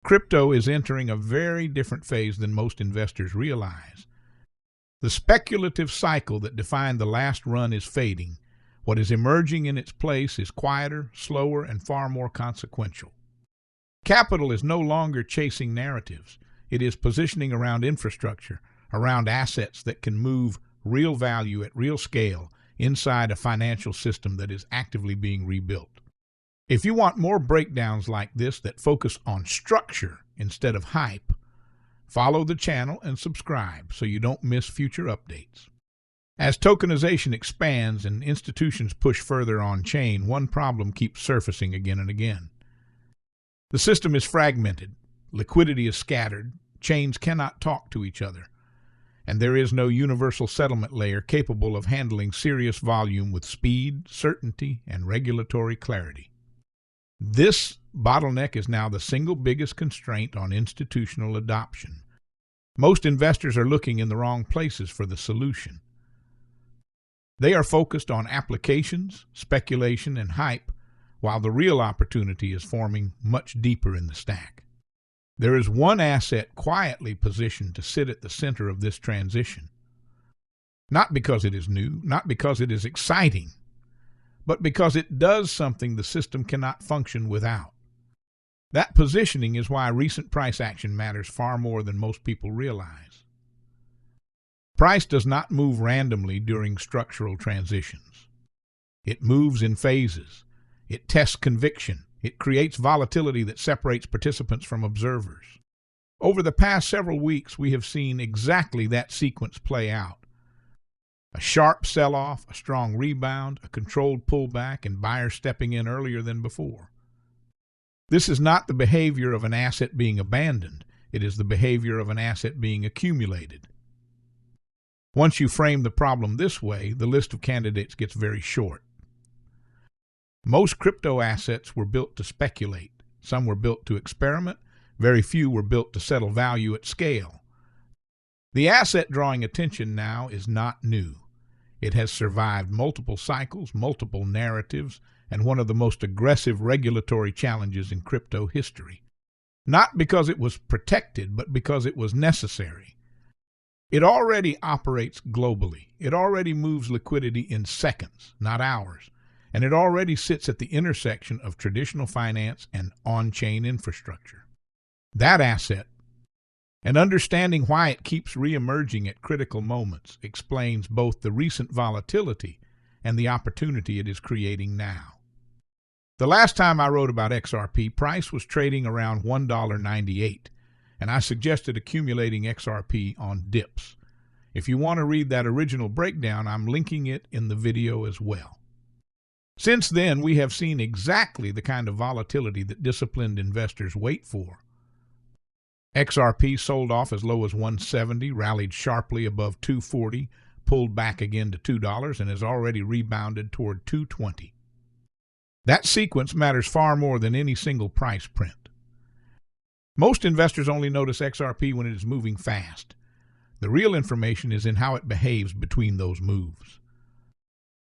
crypto is entering a very different phase than most investors realize. The speculative cycle that defined the last run is fading. What is emerging in its place is quieter, slower, and far more consequential. Capital is no longer chasing narratives. It is positioning around infrastructure, around assets that can move real value at real scale inside a financial system that is actively being rebuilt. If you want more breakdowns like this that focus on structure instead of hype, follow the channel and subscribe so you don't miss future updates. As tokenization expands and institutions push further on-chain, one problem keeps surfacing again and again. The system is fragmented, liquidity is scattered, chains cannot talk to each other, and there is no universal settlement layer capable of handling serious volume with speed, certainty, and regulatory clarity. This bottleneck is now the single biggest constraint on institutional adoption. Most investors are looking in the wrong places for the solution. They are focused on applications, speculation, and hype, while the real opportunity is forming much deeper in the stack. There is one asset quietly positioned to sit at the center of this transition. Not because it is new, not because it is exciting, but because it does something the system cannot function without. That positioning is why recent price action matters far more than most people realize. Price does not move randomly during structural transitions. It moves in phases. It tests conviction. It creates volatility that separates participants from observers. Over the past several weeks, we have seen exactly that sequence play out. A sharp sell-off, a strong rebound, a controlled pullback, and buyers stepping in earlier than before. This is not the behavior of an asset being abandoned. It is the behavior of an asset being accumulated. Once you frame the problem this way, the list of candidates gets very short. Most crypto assets were built to speculate. Some were built to experiment. Very few were built to settle value at scale. The asset drawing attention now is not new. It has survived multiple cycles, multiple narratives, and one of the most aggressive regulatory challenges in crypto history. Not because it was protected, but because it was necessary. It already operates globally. It already moves liquidity in seconds, not hours. And it already sits at the intersection of traditional finance and on-chain infrastructure. That asset, and understanding why it keeps re-emerging at critical moments, explains both the recent volatility and the opportunity it is creating now. The last time I wrote about XRP, price was trading around $1.98, and I suggested accumulating XRP on dips. If you want to read that original breakdown, I'm linking it in the video as well. Since then, we have seen exactly the kind of volatility that disciplined investors wait for. XRP sold off as low as $170, rallied sharply above $240, pulled back again to $2, and has already rebounded toward $220. That sequence matters far more than any single price print. Most investors only notice XRP when it is moving fast. The real information is in how it behaves between those moves.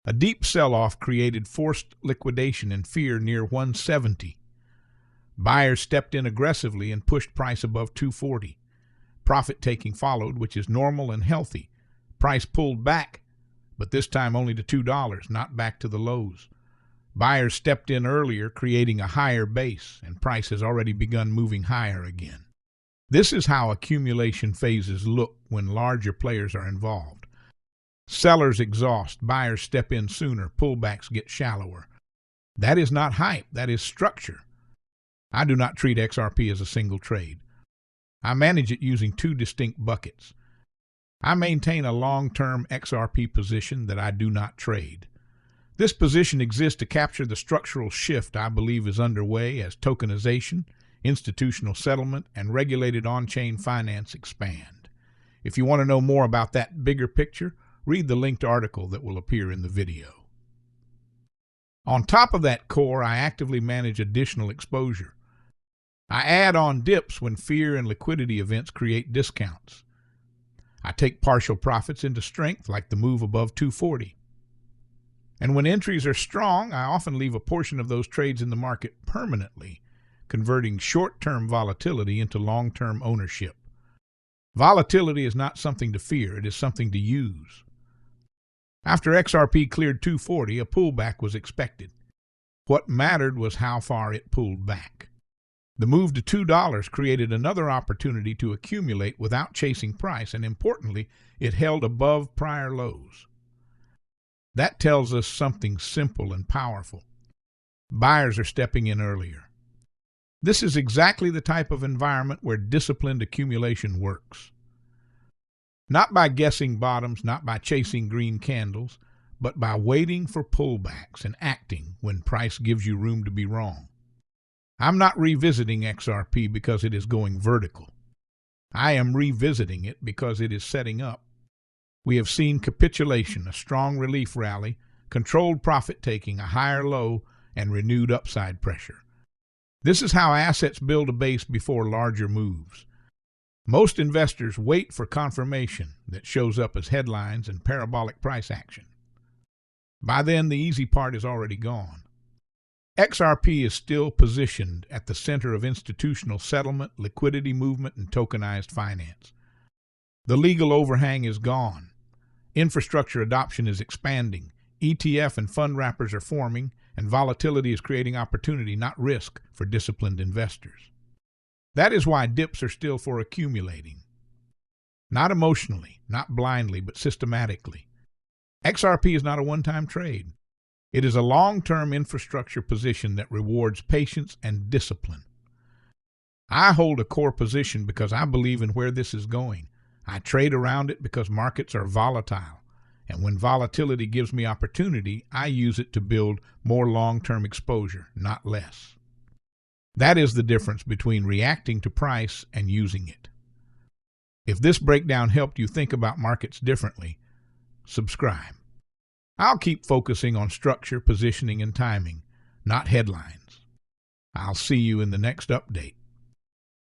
A deep sell-off created forced liquidation and fear near $170. Buyers stepped in aggressively and pushed price above $240. Profit-taking followed, which is normal and healthy. Price pulled back, but this time only to $2, not back to the lows. Buyers stepped in earlier, creating a higher base, and price has already begun moving higher again. This is how accumulation phases look when larger players are involved. Sellers exhaust, buyers step in sooner, pullbacks get shallower. That is not hype, that is structure. I do not treat XRP as a single trade. I manage it using two distinct buckets. I maintain a long-term XRP position that I do not trade. This position exists to capture the structural shift I believe is underway as tokenization, institutional settlement, and regulated on-chain finance expand. If you want to know more about that bigger picture, read the linked article that will appear in the video. On top of that core, I actively manage additional exposure. I add on dips when fear and liquidity events create discounts. I take partial profits into strength, like the move above 240. And when entries are strong, I often leave a portion of those trades in the market permanently, converting short-term volatility into long-term ownership. Volatility is not something to fear, it is something to use. After XRP cleared 240, a pullback was expected. What mattered was how far it pulled back. The move to $2 created another opportunity to accumulate without chasing price, and importantly, it held above prior lows. That tells us something simple and powerful. Buyers are stepping in earlier. This is exactly the type of environment where disciplined accumulation works. Not by guessing bottoms, not by chasing green candles, but by waiting for pullbacks and acting when price gives you room to be wrong. I'm not revisiting XRP because it is going vertical. I am revisiting it because it is setting up. We have seen capitulation, a strong relief rally, controlled profit-taking, a higher low, and renewed upside pressure. This is how assets build a base before larger moves. Most investors wait for confirmation that shows up as headlines and parabolic price action. By then, the easy part is already gone. XRP is still positioned at the center of institutional settlement, liquidity movement, and tokenized finance. The legal overhang is gone. Infrastructure adoption is expanding. ETF and fund wrappers are forming, and volatility is creating opportunity, not risk, for disciplined investors. That is why dips are still for accumulating. Not emotionally, not blindly, but systematically. XRP is not a one-time trade. It is a long-term infrastructure position that rewards patience and discipline. I hold a core position because I believe in where this is going. I trade around it because markets are volatile. And when volatility gives me opportunity, I use it to build more long-term exposure, not less. That is the difference between reacting to price and using it. If this breakdown helped you think about markets differently, subscribe. I'll keep focusing on structure, positioning, and timing, not headlines. I'll see you in the next update.